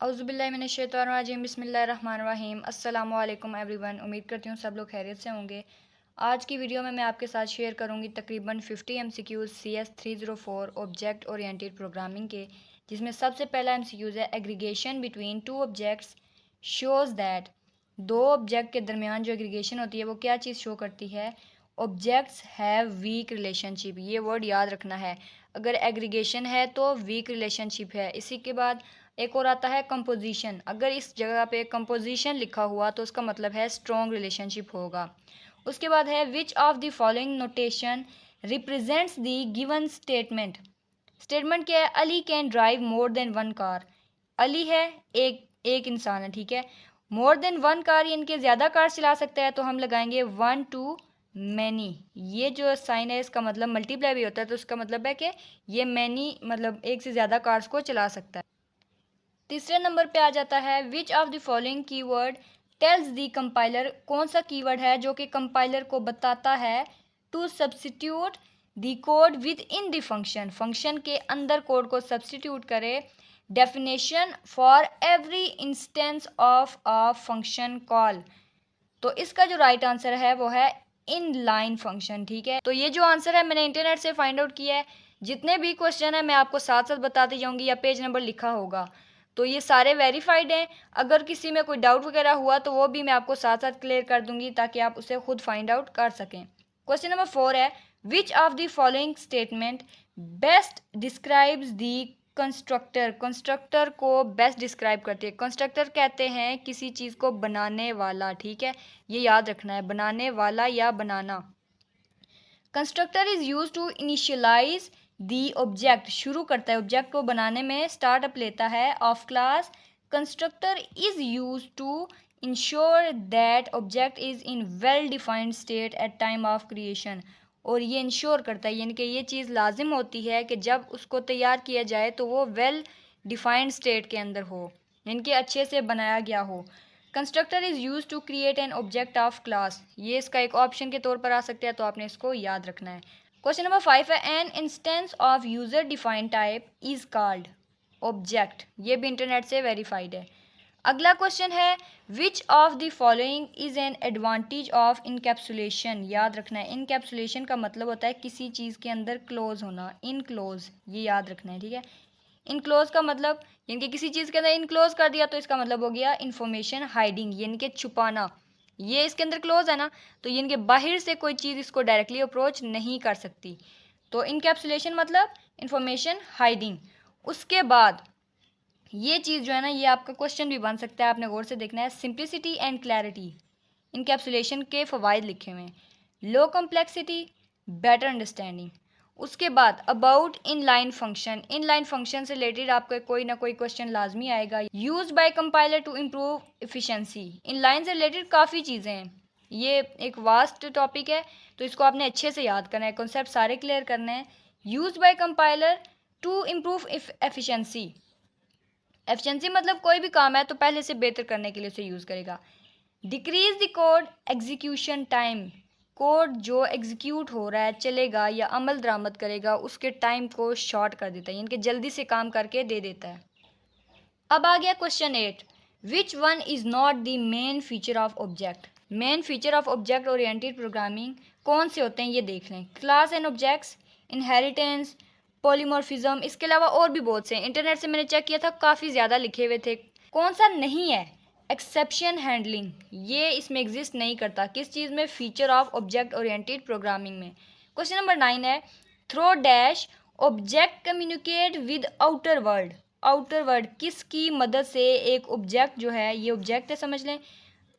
औज़ुबिल्लाहिमिनश्शैतानिर्रजीम बिस्मिल्लाहिर्रहमानिर्रहीम अस्सलामु अलैकुम एवरीवन। उम्मीद करती हूँ सब लोग खैरियत से होंगे। आज की वीडियो में मैं आपके साथ शेयर करूँगी तकरीबन 50 MCQs CS 304 object oriented programming के, जिसमें सबसे पहला MCQs है aggregation between two objects shows that. दो ऑब्जेक्ट के दरमियान जो एग्रीगेशन होती है वो क्या चीज़ शो करती है? Objects have week relationship. ये वर्ड याद रखना है, अगर एग्रीगेशन है तो वीक रिलेशनशिप है। इसी के बाद एक और आता है कंपोजिशन। अगर इस जगह पे कंपोजिशन लिखा हुआ तो उसका मतलब है स्ट्रॉन्ग रिलेशनशिप होगा। उसके बाद है which of the following notation represents the given statement. Statement क्या है? Ali can drive more than one car. Ali है, एक एक इंसान है, ठीक है। मोर देन वन कार यानी कि ज़्यादा कार चला सकता है, तो हम लगाएंगे वन टू मैनी। ये जो साइन है इसका मतलब मल्टीप्लाई भी होता है, तो उसका मतलब है कि ये मैनी मतलब एक से ज़्यादा कार्स को चला सकता है। तीसरे नंबर पे आ जाता है which of the following keyword tells the compiler. कौन सा कीवर्ड है जो कि कंपाइलर को बताता है to substitute the code within the function. Function के अंदर कोड को सब्सटीट्यूट करे definition for every instance of a function call. तो इसका जो राइट आंसर है वो है इन लाइन फंक्शन, ठीक है। तो ये जो आंसर है मैंने इंटरनेट से फाइंड आउट किया है। जितने भी क्वेश्चन है मैं आपको साथ साथ बताती जाऊंगी या पेज नंबर लिखा होगा, तो ये सारे वेरीफाइड हैं। अगर किसी में कोई डाउट वगैरह हुआ तो वो भी मैं आपको साथ साथ क्लियर कर दूंगी ताकि आप उसे खुद फाइंड आउट कर सकें। क्वेश्चन नंबर 4 है which of the following statement best describes the constructor. Constructor को बेस्ट डिस्क्राइब करती है। कंस्ट्रक्टर कहते हैं किसी चीज़ को बनाने वाला, ठीक है, ये याद रखना है, बनाने वाला या बनाना। Constructor is use to initialise the object, शुरू करता है ऑब्जेक्ट को बनाने में, स्टार्ट अप लेता है of class. Constructor is use to ensure that object is in well defined state at time of creation. और ये इंश्योर करता है यानी कि ये चीज़ लाजिम होती है कि जब उसको तैयार किया जाए तो वो वेल डिफाइंड स्टेट के अंदर हो, यानी कि अच्छे से बनाया गया हो। Constructor is use to create an object of class, ये इसका एक ऑप्शन के तौर पर आ सकता है, तो आपने इसको याद रखना है। क्वेश्चन नंबर 5 है an instance of user defined type is called object. ये भी इंटरनेट से वेरीफाइड है। अगला क्वेश्चन है which of the following is an advantage of encapsulation. याद रखना है, इनकैप्सुलेशन का मतलब होता है किसी चीज़ के अंदर क्लोज होना, इनक्लोज, ये याद रखना है, ठीक है। इनक्लोज का मतलब यानी कि किसी चीज़ के अंदर इनक्लोज कर दिया तो इसका मतलब हो गया इंफॉर्मेशन हाइडिंग, यानी कि छुपाना। ये इसके अंदर क्लोज है ना, तो यानी कि बाहर से कोई चीज़ इसको डायरेक्टली अप्रोच नहीं कर सकती, तो इनकैप्सुलेशन मतलब इंफॉर्मेशन हाइडिंग। उसके बाद ये चीज़ जो है ना, ये आपका क्वेश्चन भी बन सकता है, आपने गौर से देखना है। सिंप्लिसिटी एंड क्लैरिटी, इनकैप्सुलेशन के फ़वाइद लिखे हुए हैं। Low complexity, better understanding. उसके बाद about inline function, inline function से रिलेटेड आपका कोई ना कोई क्वेश्चन लाजमी आएगा। Use by compiler to improve efficiency, inline से रिलेटेड काफ़ी चीज़ें हैं, ये एक वास्ट टॉपिक है, तो इसको आपने अच्छे से याद करना है, कॉन्सेप्ट सारे क्लियर करने हैं। Use by compiler to improve efficiency, efficiency मतलब कोई भी काम है तो पहले से बेहतर करने के लिए उसे यूज़ करेगा। Decrease the code execution time, code जो एग्जीक्यूट हो रहा है, चलेगा या अमल दरामद करेगा, उसके टाइम को शॉर्ट कर देता है, यानी कि जल्दी से काम करके दे देता है। अब आ गया question 8, which one is not the main feature of object. Main feature of object oriented programming कौन से होते हैं ये देख लें। Class and objects, inheritance, polymorphism, इसके अलावा और भी बहुत से हैं। इंटरनेट से मैंने चेक किया था, काफ़ी ज़्यादा लिखे हुए थे। कौन सा नहीं है? एक्सेप्शन हैंडलिंग, ये इसमें एग्जिस्ट नहीं करता। किस चीज़ में? Feature of object oriented programming में। क्वेश्चन नंबर 9 है through dash object communicate with outer world. Outer world किसकी मदद से एक ऑब्जेक्ट जो है, ये ऑब्जेक्ट है समझ लें,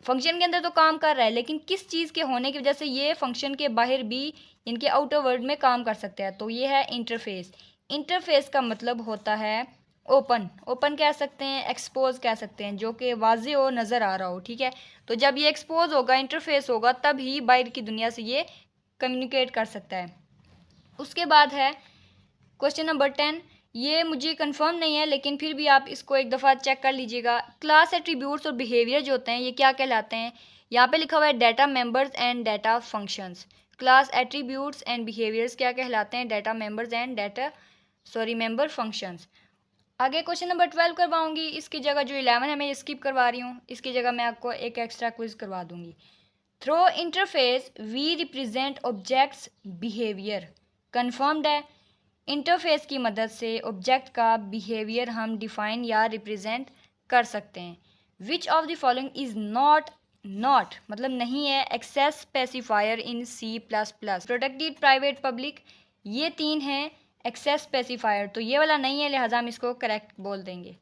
फंक्शन के अंदर तो काम कर रहा है, लेकिन किस चीज़ के होने की वजह से ये फंक्शन के बाहर भी इनके आउटर वर्ल्ड में काम कर सकते हैं, तो ये है इंटरफेस। इंटरफेस का मतलब होता है ओपन, ओपन कह सकते हैं, एक्सपोज कह सकते हैं, जो कि वाजे हो, नज़र आ रहा हो, ठीक है। तो जब ये एक्सपोज होगा, इंटरफेस होगा, तब ही बाहर की दुनिया से ये कम्युनिकेट कर सकता है। उसके बाद है क्वेश्चन नंबर 10, ये मुझे कंफर्म नहीं है लेकिन फिर भी आप इसको एक दफ़ा चेक कर लीजिएगा। क्लास एट्रीब्यूट्स और बिहेवियर जो होते हैं ये क्या कहलाते हैं? यहाँ पे लिखा हुआ है data members and data functions. Class attributes and behaviours क्या कहलाते हैं? Data members and data member functions. आगे क्वेश्चन नंबर 12 करवाऊंगी, इसकी जगह जो 11 है मैं ये स्किप करवा रही हूँ, इसकी जगह मैं आपको एक एक्स्ट्रा क्विज करवा दूंगी। Through interface we represent objects behaviour, confirmed है। इंटरफेस की मदद से ऑब्जेक्ट का बिहेवियर हम डिफाइन या रिप्रेजेंट कर सकते हैं। विच of the following is not, not मतलब नहीं है, एक्सेस स्पेसिफायर इन C++, प्रोटेक्टेड, प्राइवेट, पब्लिक, ये तीन हैं एक्सेस स्पेसिफायर, तो ये वाला नहीं है, लिहाजा हम इसको करेक्ट बोल देंगे।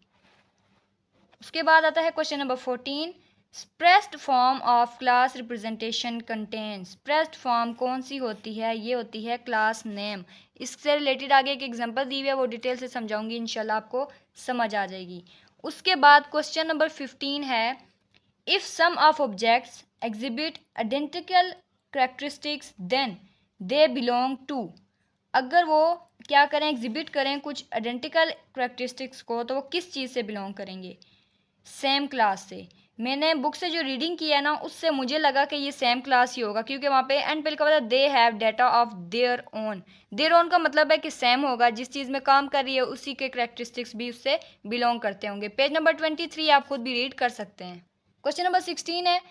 उसके बाद आता है question number 14, sparsed form of class representation contains. Sparsed form कौन सी होती है? ये होती है क्लास नेम। इससे रिलेटेड आगे एक एग्जांपल दी हुई है, वो डिटेल से समझाऊंगी, इंशाल्लाह आपको समझ आ जाएगी। उसके बाद क्वेश्चन नंबर 15 है, if some of objects exhibit identical characteristics then they belong to. अगर वो क्या करें, एग्जिबिट करें कुछ आइडेंटिकल करेक्टरिस्टिक्स को, तो वो किस चीज़ से बिलोंग करेंगे? सेम क्लास से। मैंने बुक से जो रीडिंग किया है ना, उससे मुझे लगा कि ये सेम क्लास ही होगा, क्योंकि वहाँ पे एंड पे लिखा हुआ था they have data of their own. Their own का मतलब है कि सेम होगा, जिस चीज़ में काम कर रही है उसी के करेक्टरिस्टिक्स भी उससे बिलोंग करते होंगे। पेज नंबर 23 आप खुद भी रीड कर सकते हैं। क्वेश्चन नंबर 16 है,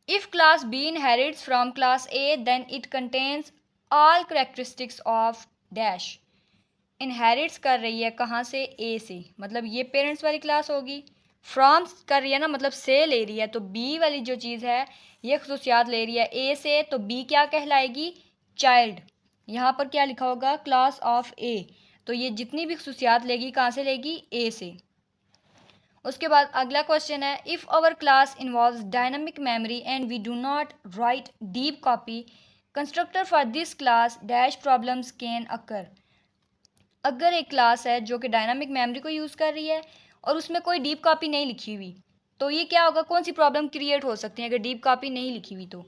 if class B inherits from class A then it contains all characteristics of dash. Inherits कर रही है कहाँ से? ए से, मतलब ये पेरेंट्स वाली क्लास होगी। फ्रॉम कर रही है ना, मतलब से ले रही है, तो बी वाली जो चीज़ है ये खसूसियात ले रही है ए से, तो बी क्या कहलाएगी? चाइल्ड। यहाँ पर क्या लिखा होगा? क्लास ऑफ ए। तो ये जितनी भी खसूसियात लेगी कहाँ से लेगी? ए से। उसके बाद अगला क्वेश्चन है, if our class involves dynamic memory and we do not write deep copy constructor for this class dash problems can occur. अगर एक क्लास है जो कि डायनामिक मेमोरी को यूज़ कर रही है और उसमें कोई डीप कॉपी नहीं लिखी हुई, तो ये क्या होगा? कौन सी प्रॉब्लम क्रिएट हो सकती है? अगर डीप कॉपी नहीं लिखी हुई तो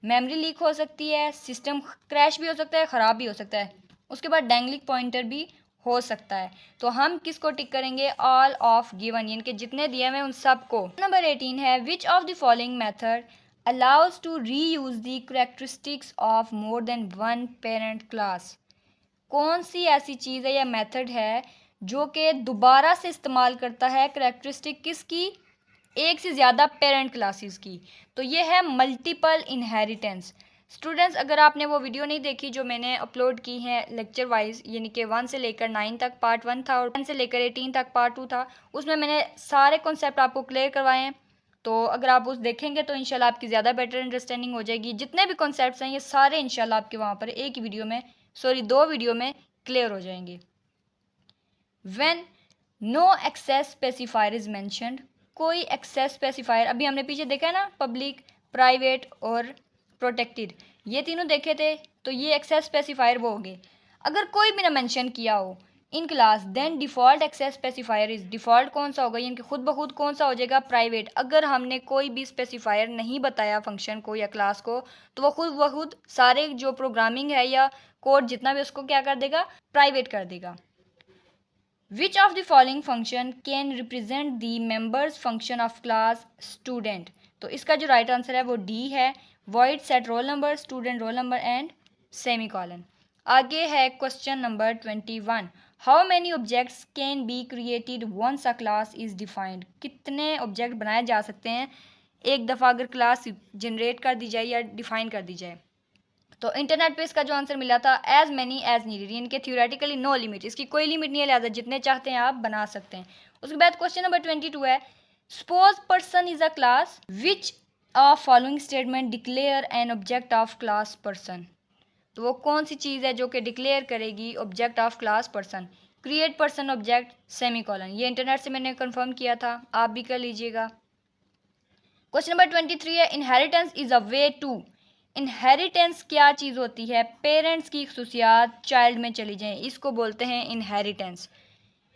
मेमोरी लीक हो सकती है, सिस्टम क्रैश भी हो सकता है, ख़राब भी हो सकता है। उसके बाद डैंगलिंग पॉइंटर भी हो सकता है। तो हम किसको टिक करेंगे? ऑल ऑफ गिवन, यानी कि जितने दिए हुए उन सब को। नंबर 18 है, which of the following method allows to reuse the characteristics of more than one parent class. कौन सी ऐसी चीज़ है या मेथड है जो कि दोबारा से इस्तेमाल करता है करेक्टरिस्टिक किसकी? एक से ज़्यादा पेरेंट क्लासेस की। तो ये है मल्टीपल इनहेरिटेंस। स्टूडेंट्स, अगर आपने वो वीडियो नहीं देखी जो मैंने अपलोड की है लेक्चर वाइज, यानी कि 1 से लेकर 9 तक पार्ट 1 था और 10 से लेकर 18 तक पार्ट 2 था, उसमें मैंने सारे कॉन्सेप्ट आपको क्लियर करवाए हैं। तो अगर आप उस देखेंगे तो इंशाल्लाह आपकी ज़्यादा बेटर अंडरस्टैंडिंग हो जाएगी। जितने भी कॉन्सेप्ट्स हैं ये सारे इंशाल्लाह आपके वहाँ पर एक ही वीडियो में, सॉरी 2 वीडियो में क्लियर हो जाएंगे। When no access specifier is mentioned, कोई एक्सेस स्पेसिफायर, अभी हमने पीछे देखा है ना, पब्लिक, प्राइवेट और प्रोटेक्टेड, ये तीनों देखे थे, तो ये एक्सेस स्पेसिफायर वो हो गए। अगर कोई भी ना मेंशन किया हो in class, then default access specifier is, default कौन सा होगा, यानी कि खुद ब खुद कौन सा हो जाएगा? प्राइवेट। अगर हमने कोई भी स्पेसिफायर नहीं बताया फंक्शन को या क्लास को, तो वो खुद ब खुद सारे जो प्रोग्रामिंग है या कोड जितना भी, उसको क्या कर देगा? प्राइवेट कर देगा। Which of the following function can represent the members function of class student. तो इसका जो राइट आंसर है वो डी है, void set roll number, student roll number and semicolon. आगे है question number 21, how many objects can be created once a class is defined. कितने object बनाए जा सकते हैं एक दफ़ा अगर क्लास जनरेट कर दी जाए या डिफाइन कर दी जाए? तो इंटरनेट पे इसका जो आंसर मिला था, एज मैनी एज नीडेड, यानी कि थ्योरेटिकली नो लिमिट, इसकी कोई लिमिट नहीं है, लिहाजा जितने चाहते हैं आप बना सकते हैं। उसके बाद क्वेश्चन नंबर 22 है, suppose person is a class, which of following statement declare N object of class person. तो वो कौन सी चीज़ है जो कि डिक्लेयर करेगी object of class person? Create person object semi colon, ये इंटरनेट से मैंने कंफर्म किया था, आप भी कर लीजिएगा। क्वेश्चन नंबर 23 है, inheritance is a way to. Inheritance क्या चीज़ होती है? पेरेंट्स की खसूसियात चाइल्ड में चली जाएं, इसको बोलते हैं inheritance.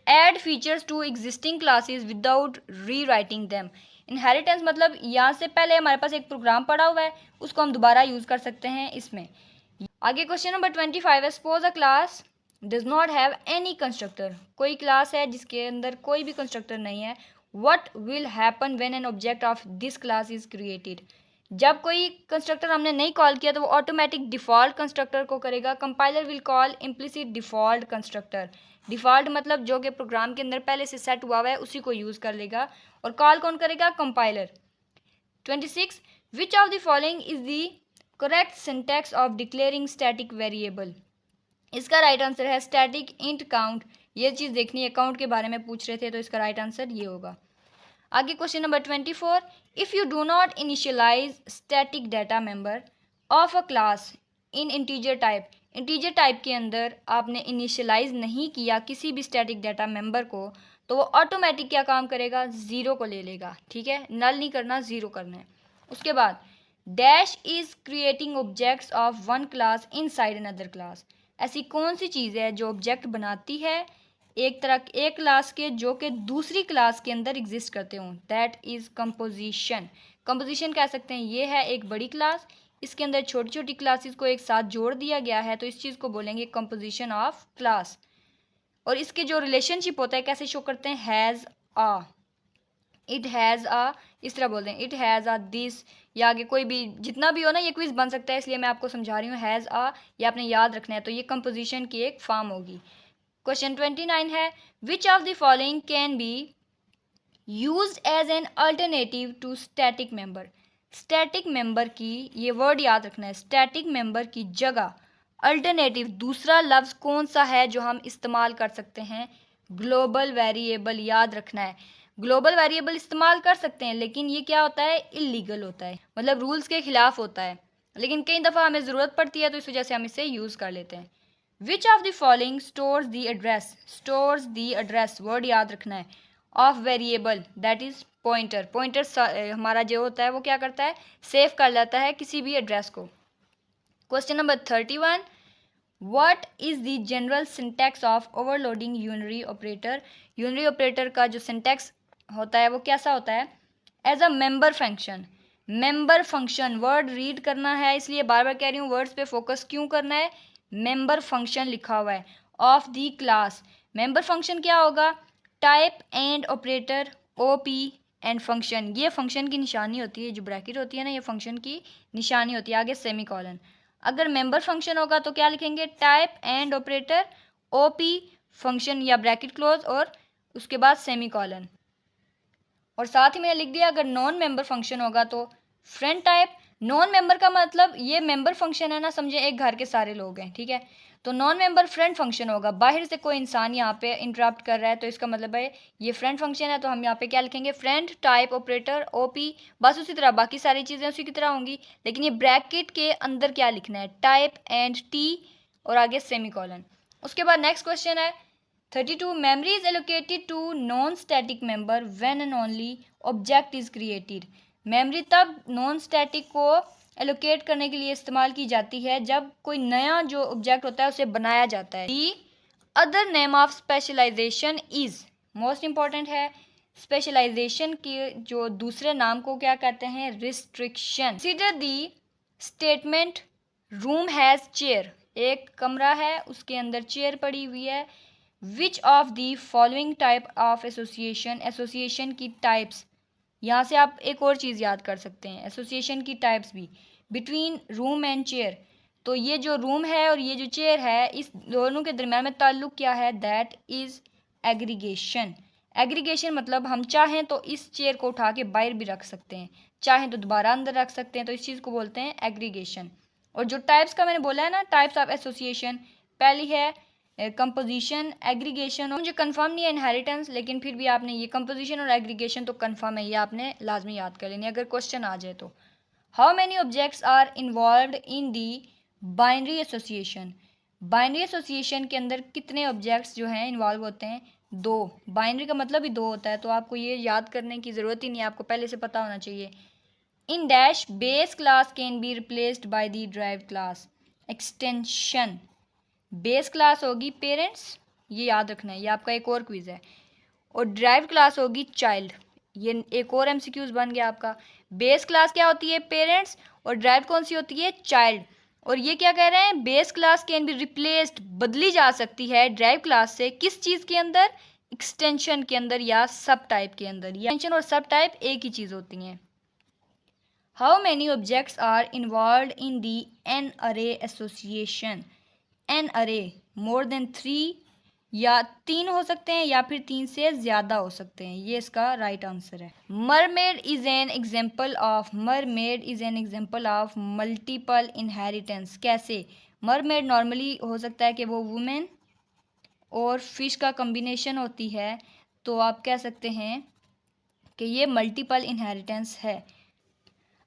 Add features to existing classes without rewriting them. Inheritance मतलब यहाँ से पहले हमारे पास एक प्रोग्राम पड़ा हुआ है, उसको हम दोबारा यूज़ कर सकते हैं इसमें। आगे क्वेश्चन नंबर 25 है, suppose a class does not have any constructor. कोई क्लास है जिसके अंदर कोई भी कंस्ट्रक्टर नहीं है। What will happen when an object of this class is created. जब कोई कंस्ट्रक्टर हमने नहीं कॉल किया तो वो ऑटोमेटिक डिफ़ॉल्ट कंस्ट्रक्टर को करेगा। Compiler will call implicit default constructor. Default मतलब जो कि प्रोग्राम के अंदर पहले से सेट हुआ है उसी को यूज़ कर लेगा। और कॉल कौन करेगा? Compiler. 26 which of the following is the correct syntax of declaring static variable. इसका राइट आंसर है स्टैटिक इंट काउंट। ये चीज़ देखनी है, काउंट के बारे में पूछ रहे थे तो इसका राइट आंसर ये होगा। आगे question number 24, if you do not initialise static data member of a class in integer type. Integer type के अंदर आपने इनिशियलाइज नहीं किया किसी भी स्टैटिक डाटा मेंबर को, तो वो ऑटोमेटिक क्या काम करेगा? ज़ीरो को ले लेगा। ठीक है, नल नहीं करना, ज़ीरो करना है। उसके बाद dash is creating objects of one class in side another class. ऐसी कौन सी चीज़ है जो ऑब्जेक्ट बनाती है एक क्लास के जो कि दूसरी क्लास के अंदर एग्जिस्ट करते हों? That is composition. कंपोजिशन कह सकते हैं ये है एक बड़ी क्लास, इसके अंदर छोटी छोटी क्लासेस को एक साथ जोड़ दिया गया है, तो इस चीज़ को बोलेंगे कंपोजिशन ऑफ क्लास। और इसके जो रिलेशनशिप होता है कैसे शो करते हैं? हैज़ आ, इट हैज़ आ, इस तरह बोलते हैं इट हैज़ आ दिस, या आगे कोई भी जितना भी हो ना, ये क्विज बन सकता है इसलिए मैं आपको समझा रही हूँ। हैज़ आ ये आपने याद रखना है, तो ये कंपोजिशन की एक फॉर्म होगी। क्वेश्चन 29 है which of the following can be used as an alternative to static member. Static member की, ये वर्ड याद रखना है, स्टैटिक मेंबर की जगह अल्टरनेटिव दूसरा लफ्ज़ कौन सा है जो हम इस्तेमाल कर सकते हैं? Global variable. याद रखना है, ग्लोबल वेरिएबल इस्तेमाल कर सकते हैं लेकिन ये क्या होता है? इलीगल होता है, मतलब रूल्स के खिलाफ होता है, लेकिन कई दफ़ा हमें ज़रूरत पड़ती है तो इस वजह से हम इसे यूज़ कर लेते हैं। विच of the following stores the address. Stores the address word याद रखना है of variable that is pointer. Pointer हमारा जो होता है वो क्या करता है? सेव कर लेता है किसी भी एड्रेस को। Question number 31, what is the general syntax of overloading unary operator. Unary operator का जो सिंटैक्स होता है वो कैसा होता है? As a member function. Member function word read करना है, इसलिए बार बार कह रही हूँ वर्ड्स पे फोकस क्यों करना है। मेंबर फंक्शन लिखा हुआ है of the class. Member function क्या होगा? Type and operator OP and function. ये फंक्शन की निशानी होती है, जो ब्रैकेट होती है ना, ये फंक्शन की निशानी होती है, आगे सेमी कॉलन। अगर मेंबर फंक्शन होगा तो क्या लिखेंगे? Type and operator OP function या ब्रैकेट क्लोज और उसके बाद सेमी कॉलन। और साथ ही मैंने लिख दिया अगर नॉन मेंबर फंक्शन होगा तो फ्रेंड टाइप। नॉन मेंबर का मतलब ये मेंबर फंक्शन है ना, समझे एक घर के सारे लोग हैं, ठीक है, तो नॉन मेंबर फ्रेंड फंक्शन होगा। बाहर से कोई इंसान यहाँ पे इंटरप्ट कर रहा है तो इसका मतलब है ये फ्रेंड फंक्शन है, तो हम यहाँ पे क्या लिखेंगे? Friend type operator OP. बस उसी तरह बाकी सारी चीज़ें उसी की तरह होंगी, लेकिन ये ब्रैकेट के अंदर क्या लिखना है? टाइप एंड टी और आगे सेमी कॉलन। उसके बाद नेक्स्ट क्वेश्चन है 32, memory is allocated to non-static member when and only object is created। Memory तब नॉन स्टैटिक को एलोकेट करने के लिए इस्तेमाल की जाती है जब कोई नया जो ऑब्जेक्ट होता है उसे बनाया जाता है। The other name of specialisation is, most important है, स्पेशलाइजेशन के जो दूसरे नाम को क्या कहते हैं? Restriction. Consider the statement room has chair. एक कमरा है उसके अंदर चेयर पड़ी हुई है। Which of the following type of association. Association की टाइप्स, यहाँ से आप एक और चीज़ याद कर सकते हैं, एसोसिएशन की टाइप्स भी। बिटवीन रूम एंड चेयर, तो ये जो रूम है और ये जो चेयर है इस दोनों के दरम्यान में ताल्लुक़ क्या है? That is aggregation. एग्रीगेशन मतलब हम चाहें तो इस चेयर को उठा के बाहर भी रख सकते हैं, चाहें तो दोबारा अंदर रख सकते हैं, तो इस चीज़ को बोलते हैं एग्रीगेशन। और जो टाइप्स का मैंने बोला है ना, टाइप्स ऑफ एसोसिएशन, पहली है कंपोजिशन, एग्रीगेशन। मुझे कंफर्म नहीं है इनहेरिटेंस, लेकिन फिर भी आपने ये कंपोजिशन और एग्रीगेशन तो कंफर्म है, ये आपने लाजमी याद कर लेनी अगर क्वेश्चन आ जाए तो। How many objects are involve in the binary association. Binary association के अंदर कितने ऑब्जेक्ट्स जो हैं इन्वॉल्व होते हैं? दो। बाइनरी का मतलब ही दो होता है, तो आपको ये याद करने की ज़रूरत ही नहीं है, आपको पहले से पता होना चाहिए। In dash base class can be replaced by the drive class extension. Base class होगी पेरेंट्स, ये याद रखना है, ये आपका एक और क्विज है। और ड्राइव क्लास होगी चाइल्ड, ये एक और एमसीक्यूज बन गया आपका। बेस क्लास क्या होती है? पेरेंट्स। और ड्राइव कौन सी होती है? चाइल्ड। और ये क्या कह रहे हैं? Base class can be replaced, बदली जा सकती है ड्राइव क्लास से किस चीज़ के अंदर? एक्सटेंशन के अंदर या सब टाइप के अंदर। या एक्सटेंशन और सब टाइप एक ही चीज़ होती हैं। How many objects are involve in the n ary association. N ary, more then 3 या 3 हो सकते हैं या फिर 3 से ज़्यादा हो सकते हैं। ये इसका राइट आंसर है। Mermaid is an example of multiple inheritance. कैसे? मरमेड नॉर्मली हो सकता है कि वो वुमेन और फिश का कम्बिनेशन होती है, तो आप कह सकते हैं कि ये मल्टीपल इनहेरिटेंस है।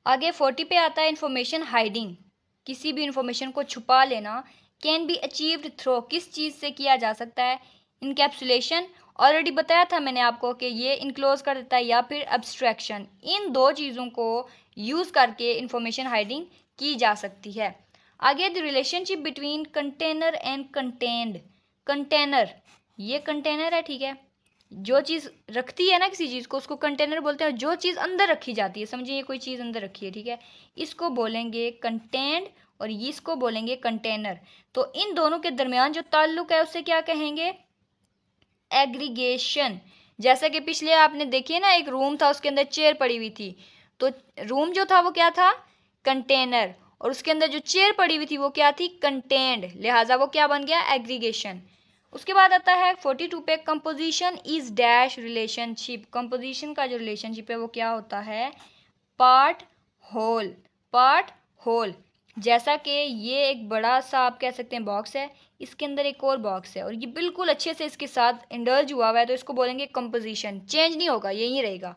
आगे 40 पे आता है इंफॉर्मेशन हाइडिंग। किसी भी इंफॉर्मेशन को छुपा लेना कैन बी अचीव्ड थ्रो, किस चीज़ से किया जा सकता है? इनकैप्सुलेशन, ऑलरेडी बताया था मैंने आपको कि ये इनक्लोज कर देता है, या फिर अब्स्ट्रैक्शन। इन दो चीज़ों को यूज़ करके इंफॉर्मेशन हाइडिंग की जा सकती है। आगे the relationship between container and contained. Container, ये कंटेनर है, ठीक है। जो चीज़ रखती है ना किसी चीज़ को, उसको कंटेनर बोलते हैं। जो चीज़ अंदर रखी जाती है, समझिए ये कोई चीज़ अंदर रखी है, ठीक है, इसको बोलेंगे कंटेंट और इसको बोलेंगे कंटेनर। तो इन दोनों के दरमियान जो ताल्लुक है उसे क्या कहेंगे? एग्रीगेशन। जैसा कि पिछले आपने देखिए ना, एक रूम था, उसके अंदर चेयर पड़ी हुई थी, तो रूम जो था वो क्या था? कंटेनर। और उसके अंदर जो चेयर पड़ी हुई थी वो क्या थी? कंटेंड। लिहाजा वो क्या बन गया? एग्रीगेशन। उसके बाद आता है 42 पे, composition is dash relationship. Composition का जो रिलेशनशिप है वो क्या होता है? Part whole. Part whole. जैसा कि ये एक बड़ा सा आप कह सकते हैं बॉक्स है, इसके अंदर एक और बॉक्स है और ये बिल्कुल अच्छे से इसके साथ इंडल्ज हुआ हुआ है, तो इसको बोलेंगे कंपोजिशन। चेंज नहीं होगा, यही रहेगा।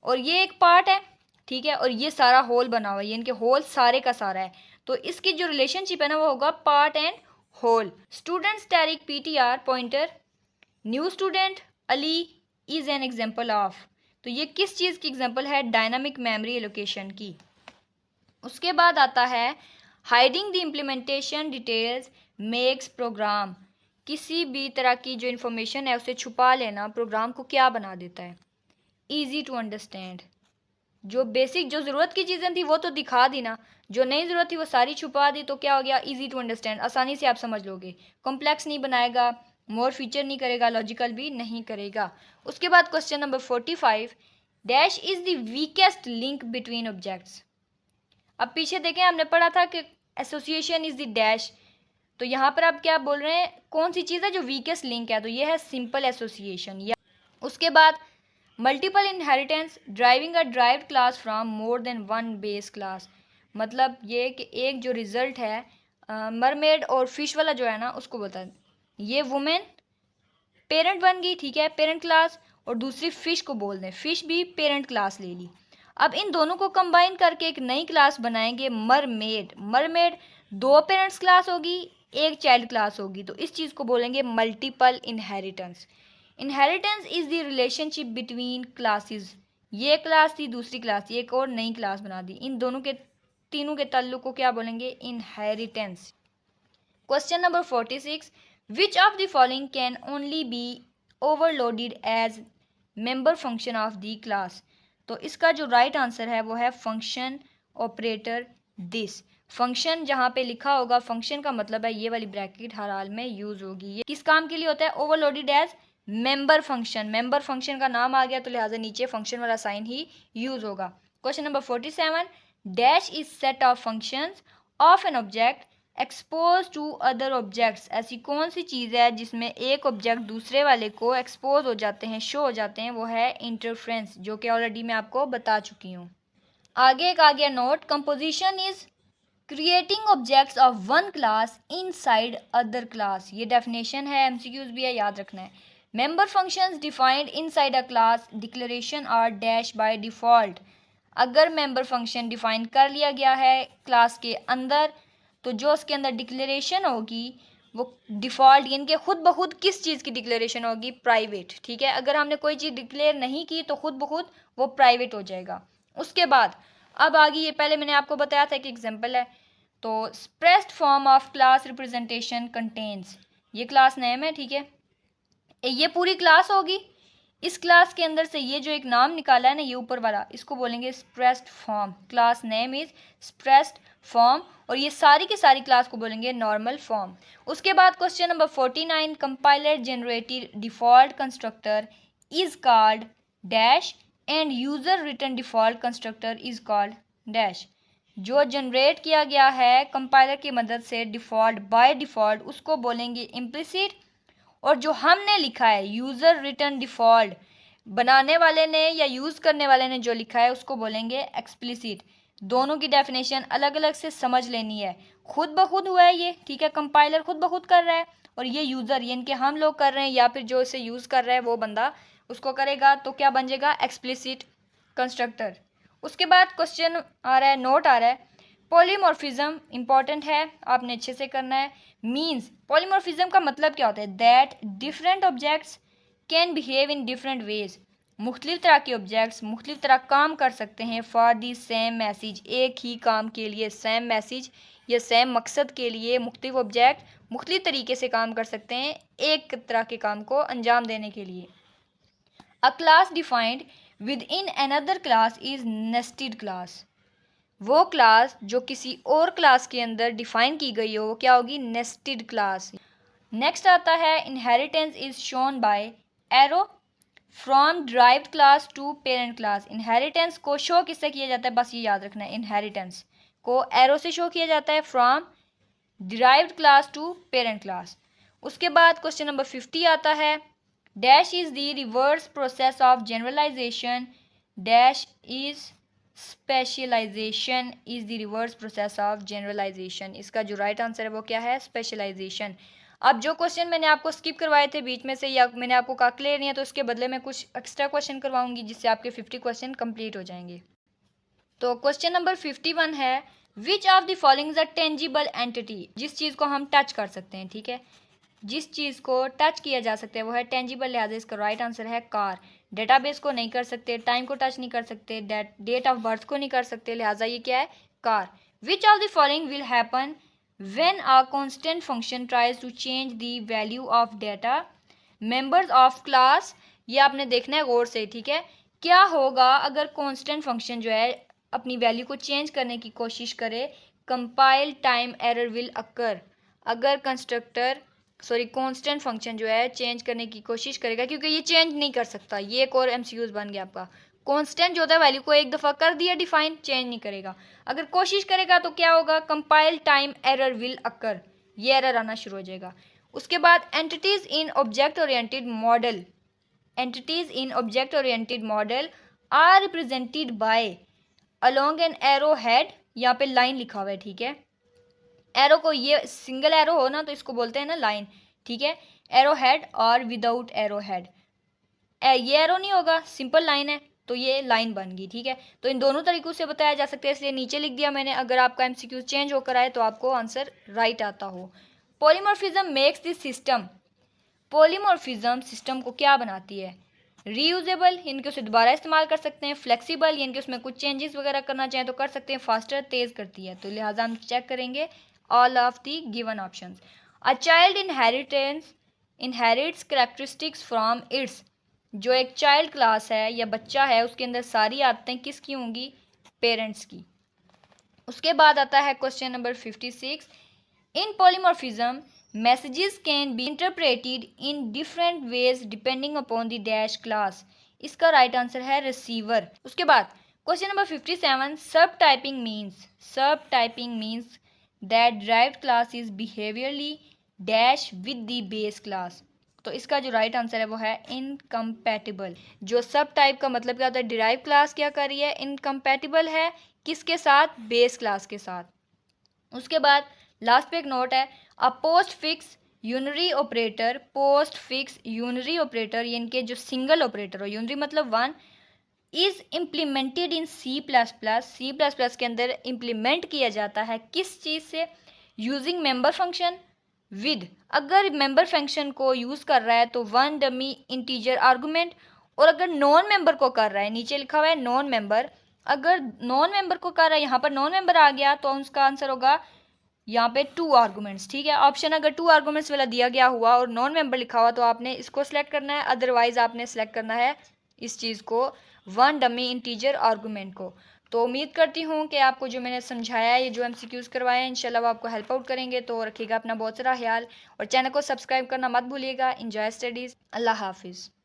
और ये एक पार्ट है, ठीक है, और ये सारा होल बना हुआ है, ये इनके होल सारे का सारा है। तो इसकी जो रिलेशनशिप है ना वो होगा part and whole. Students Tariq PTR pointer, new student Ali is an example of. तो ये किस चीज़ की एग्जाम्पल है? डायनामिक मेमोरी एलोकेशन की। उसके बाद आता है hiding the implementation details makes program. किसी भी तरह की जो इन्फॉर्मेशन है उसे छुपा लेना प्रोग्राम को क्या बना देता है? Easy to understand. जो बेसिक जो ज़रूरत की चीज़ें थी वो तो दिखा दी ना, जो नई ज़रूरत थी वो सारी छुपा दी, तो क्या हो गया? ईजी टू अंडरस्टैंड, आसानी से आप समझ लोगे। कॉम्प्लेक्स नहीं बनाएगा, मोर फीचर नहीं करेगा, लॉजिकल भी नहीं करेगा। उसके बाद question number 45, dash is the weakest link between objects. अब पीछे देखें, हमने पढ़ा था कि एसोसिएशन इज़ द डैश, तो यहाँ पर आप क्या बोल रहे हैं? कौन सी चीज़ है जो वीकेस्ट लिंक है? तो ये है सिंपल एसोसिएशन। या उसके बाद multiple inheritance, driving a derived class from more than one base class. मतलब ये कि एक जो रिजल्ट है मरमेड और फिश वाला जो है ना उसको बोलता है। ये वुमेन पेरेंट बन गई, ठीक है, पेरेंट क्लास, और दूसरी फिश को बोल दें, फिश भी पेरेंट क्लास ले ली। अब इन दोनों को कंबाइन करके एक नई क्लास बनाएंगे मरमेड। मरमेड दो पेरेंट्स क्लास होगी, एक चाइल्ड क्लास होगी, तो इस चीज़ को बोलेंगे multiple inheritance. Inheritance is the relationship between classes. ये क्लास थी, दूसरी क्लास थी, एक और नई क्लास बना दी, इन दोनों के तीनों के ताल्लुक को क्या बोलेंगे? Inheritance. Question number 46, which of the following can only be overloaded as member function of the class. तो इसका जो राइट आंसर है वो है फंक्शन ऑपरेटर दिस। फंक्शन जहाँ पे लिखा होगा, फंक्शन का मतलब है ये वाली ब्रैकेट हर हाल में यूज होगी। ये किस काम के लिए होता है? Overloaded as member function. Member function का नाम आ गया तो लिहाजा नीचे फंक्शन वाला साइन ही यूज होगा। Question number 47, dash is set of functions of an object expose to other objects. ऐसी कौन सी चीज़ है जिसमें एक ऑब्जेक्ट दूसरे वाले को एक्सपोज हो जाते हैं, शो हो जाते हैं? वो है इंटरफ्रेंस, जो कि ऑलरेडी मैं आपको बता चुकी हूँ। आगे एक आ गया note, composition is creating objects of one class inside other class. ये डेफिनेशन है, एमसीक्यूज भी है, याद रखना है। Member functions defined inside a class declaration are dash by default. अगर मेंबर फंक्शन डिफाइन कर लिया गया है क्लास के अंदर, तो जो उसके अंदर डिक्लेरेशन होगी वो डिफ़ॉल्ट, यानी कि खुद ब खुद किस चीज़ की डिक्लेरेशन होगी? प्राइवेट, ठीक है। अगर हमने कोई चीज़ डिक्लेयर नहीं की तो खुद ब खुद वो प्राइवेट हो जाएगा। उसके बाद अब आगे, ये पहले मैंने आपको बताया था कि एग्जांपल है, तो expressed form of class representation contains, ये क्लास नेम है, ठीक है, ये पूरी क्लास होगी। इस क्लास के अंदर से ये जो एक नाम निकाला है ना, ये ऊपर वाला, इसको बोलेंगे expressed form. Class name is expressed form, और ये सारी की सारी क्लास को बोलेंगे नॉर्मल फॉर्म। उसके बाद question number 49, compiler generated default constructor is called dash and user return default constructor is called dash. जो जनरेट किया गया है कंपाइलर की मदद से डिफॉल्ट बाय डिफॉल्ट, उसको बोलेंगे इम्प्लिसिट, और जो हमने लिखा है यूज़र रिटर्न डिफ़ॉल्ट, बनाने वाले ने या यूज़ करने वाले ने जो लिखा है उसको बोलेंगे एक्सप्लिसिट। दोनों की डेफिनेशन अलग अलग से समझ लेनी है। खुद ब खुद हुआ है ये, ठीक है, कंपाइलर खुद ब खुद कर रहा है, और ये यूज़र यानी कि हम लोग कर रहे हैं या फिर जो इसे यूज़ कर रहा है वो बंदा उसको करेगा, तो क्या बन जाएगा एक्सप्लिसिट कंस्ट्रक्टर। उसके बाद क्वेश्चन आ रहा है, नोट आ रहा है, पॉलीमॉर्फिज्म इंपॉर्टेंट है, आपने अच्छे से करना है। मीन्स पॉलीमॉर्फिज्म का मतलब क्या होता है, that different objects can behave in different ways, मुख्तलिफ तरह के ऑब्जेक्ट्स मुख्तलिफ तरह काम कर सकते हैं फॉर दी सेम मैसेज, एक ही काम के लिए सेम मैसेज या सेम मकसद के लिए मुख्तलिफ ऑब्जेक्ट मुख्तलिफ तरीके से काम कर सकते हैं एक तरह के काम को अंजाम देने के लिए। अ class defined with in another class is nested class, वो क्लास जो किसी और क्लास के अंदर डिफाइन की गई हो वो क्या होगी, नेस्टेड क्लास। नेक्स्ट आता है inheritance is shown by arrow from derived class to parent class. इनहेरिटेंस को शो किससे किया जाता है, बस ये याद रखना है, इनहेरिटेंस को एरो से शो किया जाता है from derived class to parent class. उसके बाद क्वेश्चन नंबर 50 आता है, dash is the reverse process of generalisation, dash is specialisation is the reverse process of generalisation. इसका जो राइट आंसर है वो क्या है, स्पेशलाइजेशन। अब जो क्वेश्चन मैंने आपको स्किप करवाए थे बीच में से या मैंने आपको कहा क्लियर नहीं है, तो उसके बदले में कुछ एक्स्ट्रा क्वेश्चन करवाऊंगी जिससे आपके 50 क्वेश्चन कंप्लीट हो जाएंगे। तो क्वेश्चन नंबर 51 है, which of the following is a tangible entity, जिस चीज़ को हम टच कर सकते हैं, ठीक है, जिस चीज़ को टच किया जा सकता है वो है टेंजिबल, लिहाजा इसका राइट आंसर है कार। डेटाबेस को नहीं कर सकते, टाइम को टच नहीं कर सकते, डेट ऑफ बर्थ को नहीं कर सकते, लिहाजा ये क्या है, car. Which of the following will happen when a constant function tries to change the value of data members of class, ये आपने देखना है गौर से, ठीक है। क्या होगा अगर कांस्टेंट फंक्शन जो है अपनी वैल्यू को चेंज करने की कोशिश करे, कंपाइल टाइम एरर विल अकर, अगर कांस्टेंट फंक्शन जो है चेंज करने की कोशिश करेगा, क्योंकि ये चेंज नहीं कर सकता, ये एक और एमसीक्यूज बन गया आपका। कांस्टेंट जो होता है वैल्यू को एक दफ़ा कर दिया डिफाइन, चेंज नहीं करेगा, अगर कोशिश करेगा तो क्या होगा, compile time error will occur, ये एरर आना शुरू हो जाएगा। उसके बाद entities in object oriented model, entities in object oriented model are represented by along an arrow head, यहाँ पे लाइन लिखा हुआ है, ठीक है, एरो को ये सिंगल एरो हो ना तो इसको बोलते हैं ना लाइन, ठीक है, एरो हेड और विदाउट एरो हेड, ये एरो नहीं होगा, सिंपल लाइन है तो ये लाइन बन गई, ठीक है। तो इन दोनों तरीकों से बताया जा सकता है, इसलिए नीचे लिख दिया मैंने, अगर आपका एमसीक्यू चेंज होकर आए तो आपको आंसर राइट आता हो। Polymorphism makes this system, polymorphism system को क्या बनाती है, रीयूजेबल यानी कि उसे दोबारा इस्तेमाल कर सकते हैं, फ्लेक्सिबल यानी कि उसमें कुछ चेंजेस वगैरह करना चाहें तो कर सकते हैं, फास्टर तेज़ करती है, तो लिहाजा हम चेक करेंगे all of the given options. A child inherits characteristics from its, जो एक चाइल्ड क्लास है या बच्चा है उसके अंदर सारी आदतें किसकी होंगी, पेरेंट्स की। उसके बाद आता है question number 56, in polymorphism messages can be interpreted in different ways depending upon the dash class, इसका राइट आंसर है रिसीवर। उसके बाद क्वेश्चन नंबर 57, सब typing means that derived class is behaviourally dash with the base class, तो इसका जो right answer है वो है इनकम्पैटिबल। जो सब टाइप का मतलब क्या होता है, डिराइव क्लास क्या कर रही है, इनकम्पैटिबल है किसके साथ, बेस क्लास के साथ। उसके बाद लास्ट पे एक नोट है, a postfix unary operator यानी कि जो सिंगल ऑपरेटर हो, यूनरी मतलब one, is implemented in C plus plus के अंदर इम्प्लीमेंट किया जाता है किस चीज़ से, यूजिंग मेंबर फंक्शन विद, अगर मेंबर फंक्शन को यूज़ कर रहा है तो वन डमी इंटीजर आर्गूमेंट, और अगर नॉन मेंबर को कर रहा है, नीचे लिखा हुआ है नॉन मेंबर, अगर नॉन मेंबर को कर रहा है, यहाँ पर नॉन मेंबर आ गया तो उसका आंसर होगा यहाँ पे 2 आर्गूमेंट्स, ठीक है। ऑप्शन अगर 2 आर्गूमेंट्स वाला दिया गया हुआ और नॉन मेंबर लिखा हुआ तो आपने इसको सिलेक्ट करना है, अदरवाइज आपने सेलेक्ट करना है इस चीज़ को, वन डमी इंटीजर आर्गूमेंट को। तो उम्मीद करती हूँ कि आपको जो मैंने समझाया है, ये जो एमसीक्यूज़ करवाए हैं, इंशाल्लाह वो आपको हेल्प आउट करेंगे। तो रखिएगा अपना बहुत सारा ख्याल और चैनल को सब्सक्राइब करना मत भूलिएगा। एंजॉय स्टडीज़, अल्लाह हाफिज़।